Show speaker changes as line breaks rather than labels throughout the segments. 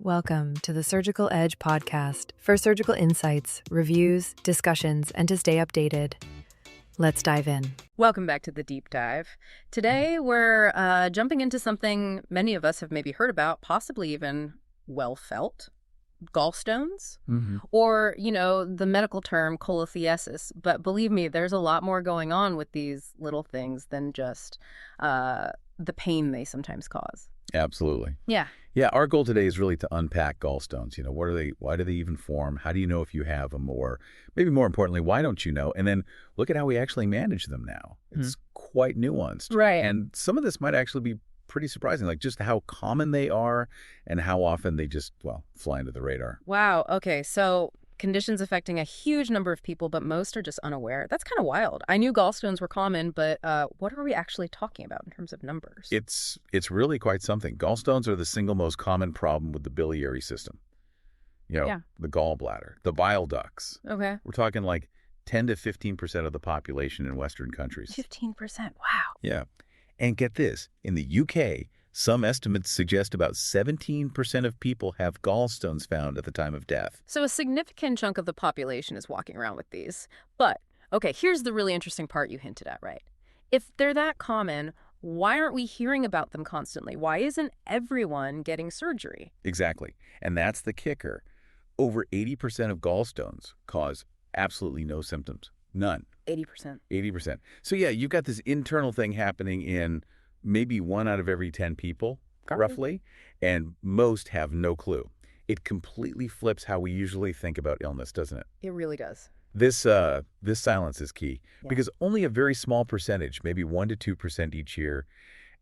Welcome to the Surgical Edge podcast for surgical insights, reviews, discussions, and to stay updated. Let's dive in.
Welcome back to the deep dive. Today, we're jumping into something many of us have maybe heard about, possibly even well felt. Gallstones, or, the medical term cholelithiasis. But believe me, there's a lot more going on with these little things than just the pain they sometimes cause.
Absolutely.
Yeah.
Yeah, our goal today is really to unpack gallstones. What are they? Why do they even form? How do you know if you have them? Or maybe more importantly, why don't you know? And then look at how we actually manage them now. It's quite nuanced.
Right.
And some of this might actually be pretty surprising, like just how common they are and how often they just, fly under the radar.
Wow. Okay. So conditions affecting a huge number of people, but most are just unaware. That's kind of wild. I knew gallstones were common, but what are we actually talking about in terms of numbers?
It's really quite something. Gallstones are the single most common problem with the biliary system. The gallbladder, the bile ducts.
Okay.
We're talking like 10 to 15% of the population in Western countries.
15%. Wow.
Yeah. And get this, in the UK, some estimates suggest about 17% of people have gallstones found at the time of death.
So a significant chunk of the population is walking around with these. But, okay, here's the really interesting part you hinted at, right? If they're that common, why aren't we hearing about them constantly? Why isn't everyone getting surgery?
Exactly. And that's the kicker. Over 80% of gallstones cause absolutely no symptoms. None.
80%.
80%. So yeah, you've got this internal thing happening in maybe 1 out of every 10 people, roughly, and most have no clue. It completely flips how we usually think about illness, doesn't it?
It really does.
This silence is key because only a very small percentage, maybe 1 to 2% each year,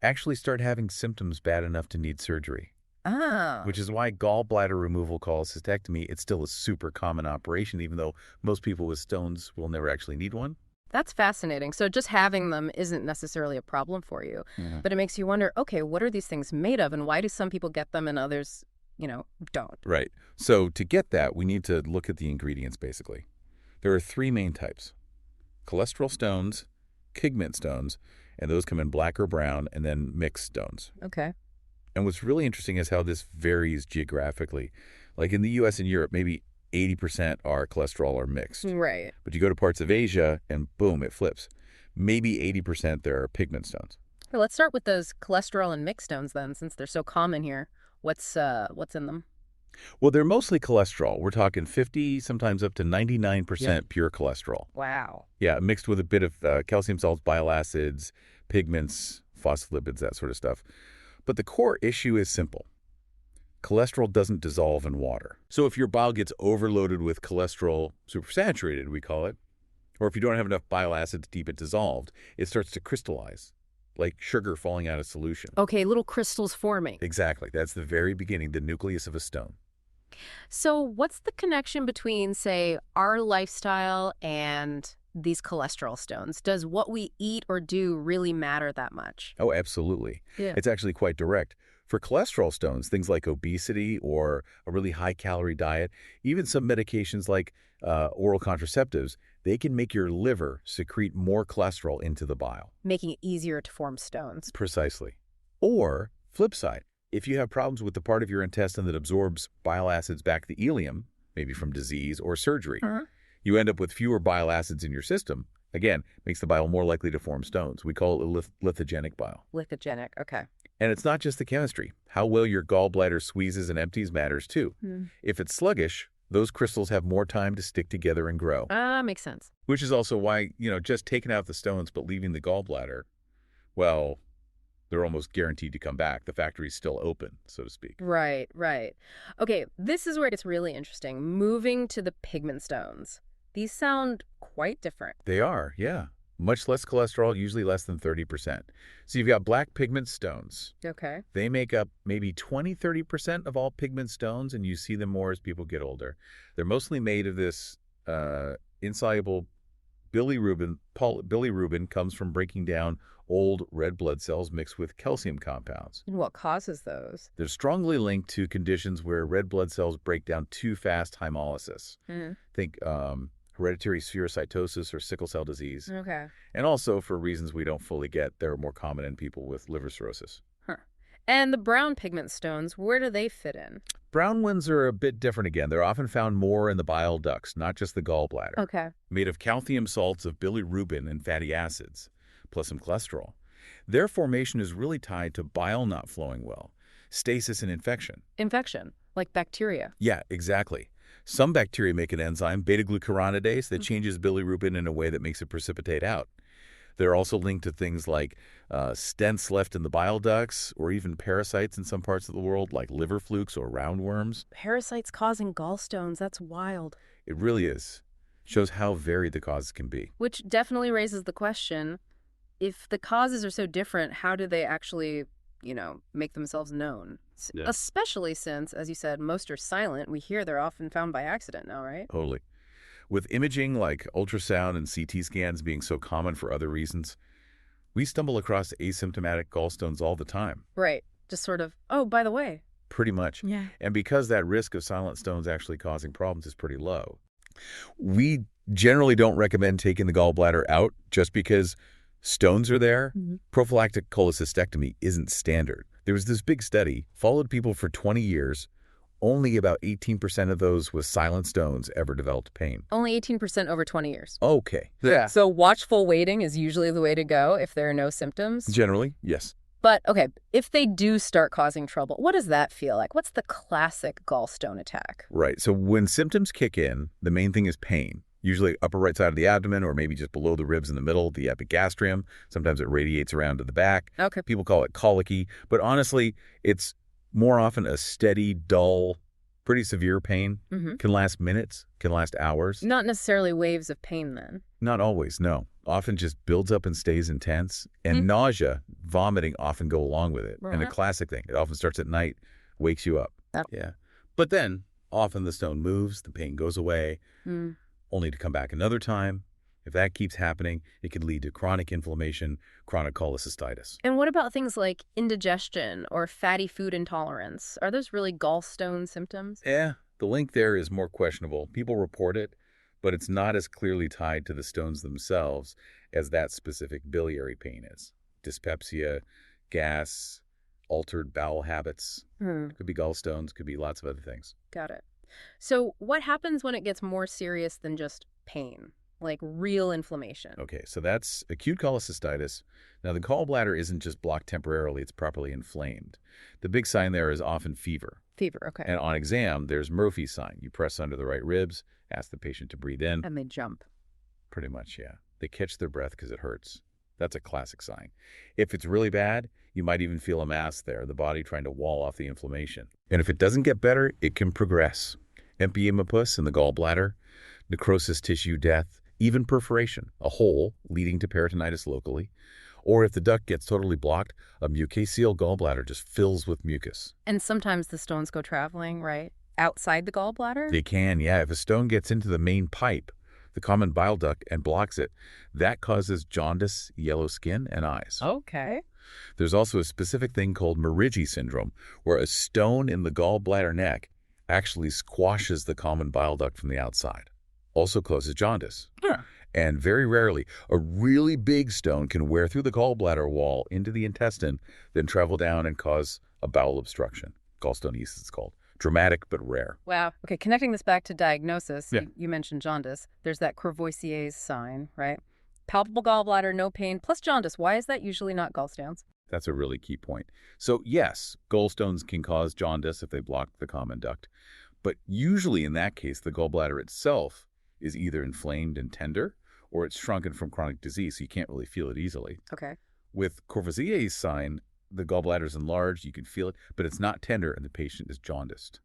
actually start having symptoms bad enough to need surgery.
Ah.
Which is why gallbladder removal, cholecystectomy, it's still a super common operation, even though most people with stones will never actually need one.
That's fascinating. So just having them isn't necessarily a problem for you. But it makes you wonder, okay, what are these things made of and why do some people get them and others, don't?
Right. So to get that, we need to look at the ingredients, basically. There are 3 main types: cholesterol stones, pigment stones, and those come in black or brown, and then mixed stones.
Okay.
And what's really interesting is how this varies geographically. Like in the U.S. and Europe, maybe 80% are cholesterol or mixed.
Right.
But you go to parts of Asia and boom, it flips. Maybe 80% there are pigment stones.
Well, let's start with those cholesterol and mixed stones then, since they're so common here. What's in them?
Well, they're mostly cholesterol. We're talking 50, sometimes up to 99% pure cholesterol.
Wow.
Yeah, mixed with a bit of calcium salts, bile acids, pigments, phospholipids, that sort of stuff. But the core issue is simple. Cholesterol doesn't dissolve in water. So if your bile gets overloaded with cholesterol supersaturated, we call it, or if you don't have enough bile acids to keep it dissolved, it starts to crystallize, like sugar falling out of solution.
Okay, little crystals forming.
Exactly. That's the very beginning, the nucleus of a stone.
So what's the connection between, say, our lifestyle and these cholesterol stones? Does what we eat or do really matter that much?
Oh, absolutely.
Yeah.
It's actually quite direct. For cholesterol stones, things like obesity or a really high-calorie diet, even some medications like oral contraceptives, they can make your liver secrete more cholesterol into the bile.
Making it easier to form stones.
Precisely. Or, flip side, if you have problems with the part of your intestine that absorbs bile acids back to the ileum, maybe from disease or surgery, you end up with fewer bile acids in your system. Again, makes the bile more likely to form stones. We call it lithogenic bile.
Lithogenic, okay.
And it's not just the chemistry. How well your gallbladder squeezes and empties matters too. If it's sluggish, those crystals have more time to stick together and grow.
Makes sense.
Which is also why, just taking out the stones but leaving the gallbladder, well, they're almost guaranteed to come back. The factory's still open, so to speak.
Right. Okay, this is where it gets really interesting. Moving to the pigment stones. These sound quite different.
They are, yeah. Much less cholesterol, usually less than 30%. So you've got black pigment stones.
Okay.
They make up maybe 20-30% of all pigment stones, and you see them more as people get older. They're mostly made of this insoluble bilirubin. Bilirubin comes from breaking down old red blood cells mixed with calcium compounds.
And what causes those?
They're strongly linked to conditions where red blood cells break down too fast, hemolysis. Think hereditary spherocytosis or sickle cell disease.
Okay.
And also, for reasons we don't fully get, they're more common in people with liver cirrhosis.
And the brown pigment stones, where do they fit in?
Brown ones are a bit different again. They're often found more in the bile ducts, not just the gallbladder.
Okay.
Made of calcium salts of bilirubin and fatty acids, plus some cholesterol. Their formation is really tied to bile not flowing well, stasis and infection.
Infection, like bacteria.
Yeah, exactly. Some bacteria make an enzyme, beta-glucuronidase, that changes bilirubin in a way that makes it precipitate out. They're also linked to things like stents left in the bile ducts, or even parasites in some parts of the world, like liver flukes or roundworms.
Parasites causing gallstones, that's wild.
It really is. Shows how varied the causes can be.
Which definitely raises the question, if the causes are so different, how do they actually, make themselves known?
Yeah.
Especially since, as you said, most are silent. We hear they're often found by accident now, right?
Totally. With imaging like ultrasound and CT scans being so common for other reasons, we stumble across asymptomatic gallstones all the time.
Right. Just sort of, oh, by the way.
Pretty much.
Yeah.
And because that risk of silent stones actually causing problems is pretty low, we generally don't recommend taking the gallbladder out just because stones are there. Prophylactic cholecystectomy isn't standard. There was this big study, followed people for 20 years. Only about 18% of those with silent stones ever developed pain.
Only 18% over 20 years.
Okay.
Yeah. So watchful waiting is usually the way to go if there are no symptoms.
Generally, yes.
But, okay, if they do start causing trouble, what does that feel like? What's the classic gallstone attack?
Right. So when symptoms kick in, the main thing is pain. Usually upper right side of the abdomen, or maybe just below the ribs in the middle, the epigastrium. Sometimes it radiates around to the back.
Okay.
People call it colicky. But honestly, it's more often a steady, dull, pretty severe pain. Can last minutes, can last hours.
Not necessarily waves of pain then.
Not always, no. Often just builds up and stays intense. And nausea, vomiting often go along with it. And a classic thing, it often starts at night, wakes you up. Yeah. But then often the stone moves, the pain goes away, only to come back another time. If that keeps happening, it could lead to chronic inflammation, chronic cholecystitis.
And what about things like indigestion or fatty food intolerance? Are those really gallstone symptoms?
Yeah, the link there is more questionable. People report it, but it's not as clearly tied to the stones themselves as that specific biliary pain is. Dyspepsia, gas, altered bowel habits. Could be gallstones, could be lots of other things.
Got it. So what happens when it gets more serious than just pain? Like real inflammation?
Okay, so that's acute cholecystitis. Now, the gallbladder isn't just blocked temporarily, it's properly inflamed. The big sign there is often fever.
Fever, okay.
And on exam, there's Murphy's sign. You press under the right ribs, ask the patient to breathe in.
And they jump.
Pretty much, yeah. They catch their breath because it hurts. That's a classic sign. If it's really bad, you might even feel a mass there, the body trying to wall off the inflammation. And if it doesn't get better, it can progress. Empyema pus in the gallbladder, necrosis tissue death, even perforation, a hole leading to peritonitis locally. Or if the duct gets totally blocked, a mucocele gallbladder just fills with mucus.
And sometimes the stones go traveling, right? Outside the gallbladder?
They can, yeah. If a stone gets into the main pipe, the common bile duct, and blocks it, that causes jaundice, yellow skin, and eyes.
Okay.
There's also a specific thing called Merigi syndrome, where a stone in the gallbladder neck actually squashes the common bile duct from the outside. Also causes jaundice.
Yeah.
And very rarely, a really big stone can wear through the gallbladder wall into the intestine, then travel down and cause a bowel obstruction. Gallstonesis it's called. Dramatic, but rare.
Wow. Okay, connecting this back to diagnosis,
Yeah.
you mentioned jaundice. There's that Courvoisier's sign, right? Palpable gallbladder, no pain, plus jaundice. Why is that usually not gallstones?
That's a really key point. So yes, gallstones can cause jaundice if they block the common duct. But usually in that case, the gallbladder itself is either inflamed and tender, or it's shrunken from chronic disease, so you can't really feel it easily.
Okay.
With Courvoisier's sign, the gallbladder is enlarged, you can feel it, but it's not tender and the patient is jaundiced.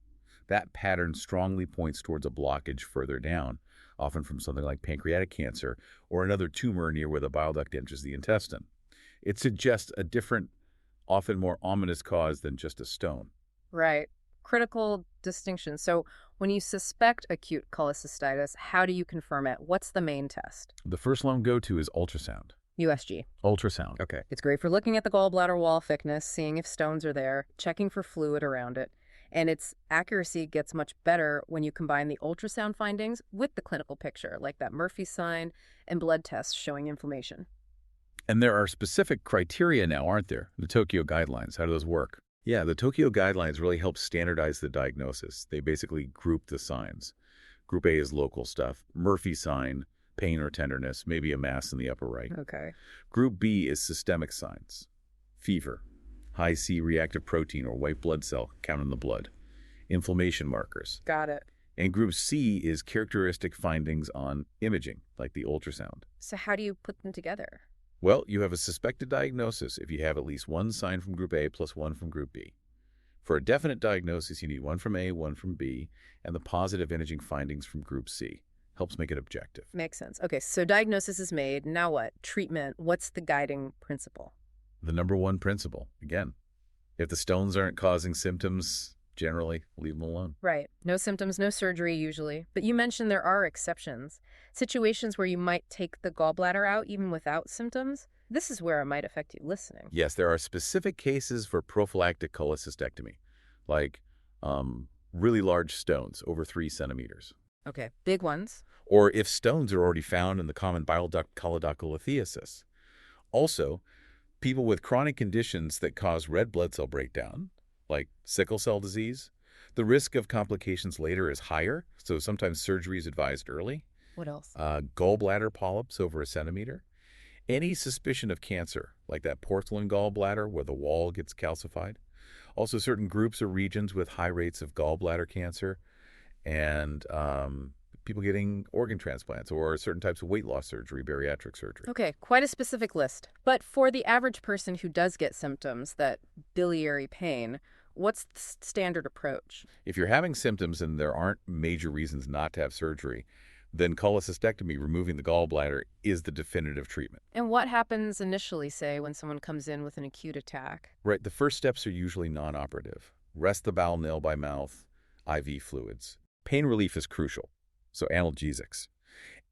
That pattern strongly points towards a blockage further down, often from something like pancreatic cancer or another tumor near where the bile duct enters the intestine. It suggests a different, often more ominous cause than just a stone.
Right. Critical distinction. So when you suspect acute cholecystitis, how do you confirm it? What's the main test?
The first one go-to is ultrasound.
USG.
Ultrasound. Okay.
It's great for looking at the gallbladder wall thickness, seeing if stones are there, checking for fluid around it. And its accuracy gets much better when you combine the ultrasound findings with the clinical picture, like that Murphy sign and blood tests showing inflammation.
And there are specific criteria now, aren't there? The Tokyo guidelines. How do those work? Yeah, the Tokyo guidelines really help standardize the diagnosis. They basically group the signs. Group A is local stuff, Murphy sign, pain or tenderness, maybe a mass in the upper right.
Okay.
Group B is systemic signs, fever, high C-reactive protein or white blood cell count in the blood, inflammation markers.
Got it.
And group C is characteristic findings on imaging, like the ultrasound.
So how do you put them together?
Well, you have a suspected diagnosis if you have at least one sign from group A plus one from group B. For a definite diagnosis, you need one from A, one from B, and the positive imaging findings from group C. Helps make it objective.
Makes sense. Okay, so diagnosis is made. Now what? Treatment. What's the guiding principle?
The number one principle, again, if the stones aren't causing symptoms, generally leave them alone.
Right. No symptoms, no surgery usually. But you mentioned there are exceptions. Situations where you might take the gallbladder out even without symptoms. This is where it might affect you listening.
Yes, there are specific cases for prophylactic cholecystectomy, like really large stones, over 3 centimeters.
Okay, big ones.
Or if stones are already found in the common bile duct choledocholithesis. Also, people with chronic conditions that cause red blood cell breakdown, like sickle cell disease, the risk of complications later is higher, so sometimes surgery is advised early.
What else?
Gallbladder polyps over 1 centimeter. Any suspicion of cancer, like that porcelain gallbladder where the wall gets calcified. Also, certain groups or regions with high rates of gallbladder cancer and people getting organ transplants or certain types of weight loss surgery, bariatric surgery.
Okay, quite a specific list. But for the average person who does get symptoms, that biliary pain, what's the standard approach?
If you're having symptoms and there aren't major reasons not to have surgery, then cholecystectomy, removing the gallbladder, is the definitive treatment.
And what happens initially, say, when someone comes in with an acute attack?
Right, the first steps are usually non-operative. Rest the bowel nil by mouth, IV fluids. Pain relief is crucial, so analgesics.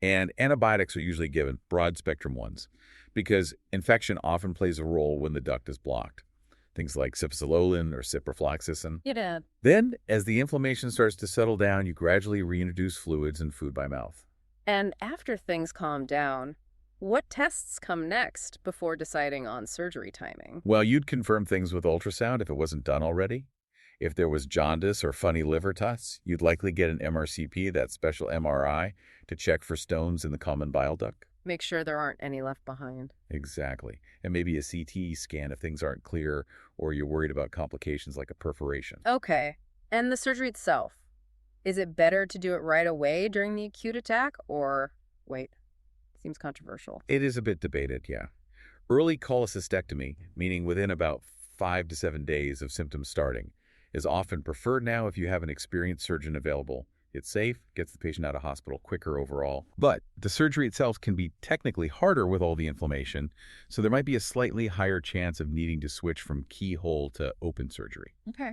And antibiotics are usually given, broad-spectrum ones, because infection often plays a role when the duct is blocked. Things like cipazololin or ciprofloxacin.
Yeah.
Then, as the inflammation starts to settle down, you gradually reintroduce fluids and food by mouth.
And after things calm down, what tests come next before deciding on surgery timing?
Well, you'd confirm things with ultrasound if it wasn't done already. If there was jaundice or funny liver tusts, you'd likely get an MRCP, that special MRI, to check for stones in the common bile duct.
Make sure there aren't any left behind.
Exactly. And maybe a CT scan if things aren't clear or you're worried about complications like a perforation.
Okay. And the surgery itself? Is it better to do it right away during the acute attack or wait? Seems controversial.
It is a bit debated, yeah. Early cholecystectomy, meaning within about 5 to 7 days of symptoms starting, is often preferred now if you have an experienced surgeon available. It's safe, gets the patient out of hospital quicker overall. But the surgery itself can be technically harder with all the inflammation, so there might be a slightly higher chance of needing to switch from keyhole to open surgery.
Okay.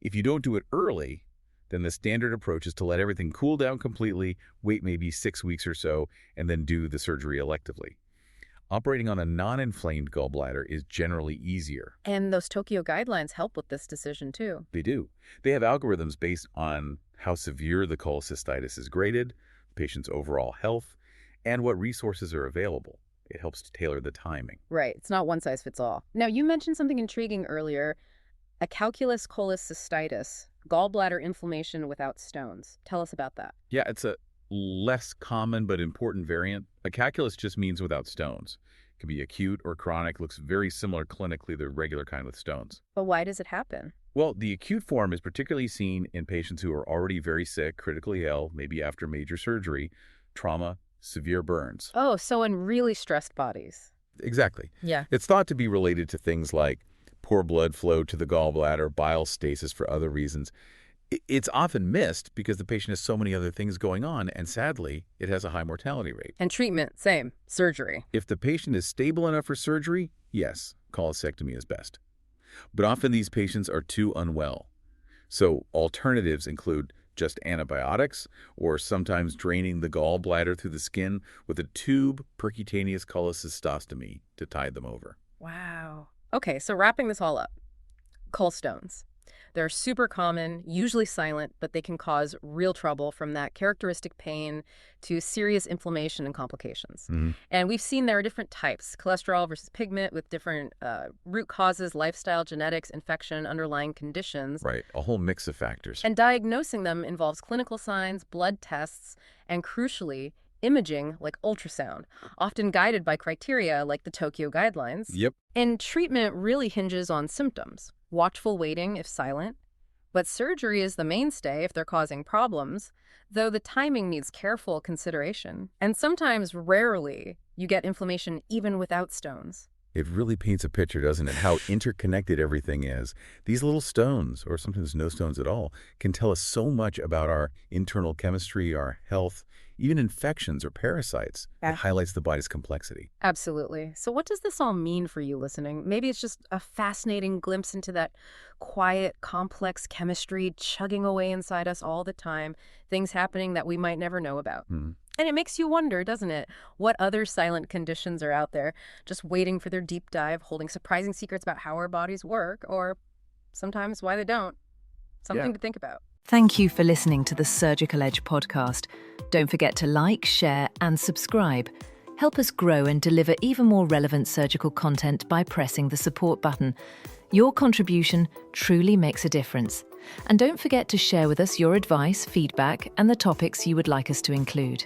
If you don't do it early, then the standard approach is to let everything cool down completely, wait maybe 6 weeks or so, and then do the surgery electively. Operating on a non-inflamed gallbladder is generally easier.
And those Tokyo guidelines help with this decision too.
They do. They have algorithms based on how severe the cholecystitis is graded, the patient's overall health, and what resources are available. It helps to tailor the timing.
Right. It's not one size fits all. Now, you mentioned something intriguing earlier, a calculus cholecystitis, gallbladder inflammation without stones. Tell us about that.
Yeah, it's a less common but important variant. A calculus just means without stones. It can be acute or chronic, looks very similar clinically to the regular kind with stones.
But why does it happen?
Well, the acute form is particularly seen in patients who are already very sick, critically ill, maybe after major surgery, trauma, severe burns.
Oh, so in really stressed bodies.
Exactly.
Yeah.
It's thought to be related to things like poor blood flow to the gallbladder, bile stasis for other reasons. It's often missed because the patient has so many other things going on, and sadly, it has a high mortality rate.
And treatment, same, surgery.
If the patient is stable enough for surgery, yes, cholecystectomy is best. But often these patients are too unwell. So alternatives include just antibiotics or sometimes draining the gallbladder through the skin with a tube percutaneous cholecystostomy to tide them over.
Wow. Okay, so wrapping this all up, gallstones. They're super common, usually silent, but they can cause real trouble, from that characteristic pain to serious inflammation and complications. And we've seen there are different types: cholesterol versus pigment, with different root causes, lifestyle, genetics, infection, underlying conditions.
Right, a whole mix of factors.
And diagnosing them involves clinical signs, blood tests, and crucially, imaging like ultrasound, often guided by criteria like the Tokyo guidelines.
Yep.
And treatment really hinges on symptoms: watchful waiting if silent. But surgery is the mainstay if they're causing problems, though the timing needs careful consideration. And sometimes, rarely, you get inflammation even without stones.
It really paints a picture, doesn't it, how interconnected everything is. These little stones, or sometimes no stones at all, can tell us so much about our internal chemistry, our health, even infections or parasites. It highlights the body's complexity.
Absolutely. So what does this all mean for you listening? Maybe it's just a fascinating glimpse into that quiet, complex chemistry chugging away inside us all the time, things happening that we might never know about. And it makes you wonder, doesn't it, what other silent conditions are out there, just waiting for their deep dive, holding surprising secrets about how our bodies work, or sometimes why they don't. Something to think about.
Thank you for listening to the Surgical Edge podcast. Don't forget to like, share, and subscribe. Help us grow and deliver even more relevant surgical content by pressing the support button. Your contribution truly makes a difference. And don't forget to share with us your advice, feedback, and the topics you would like us to include.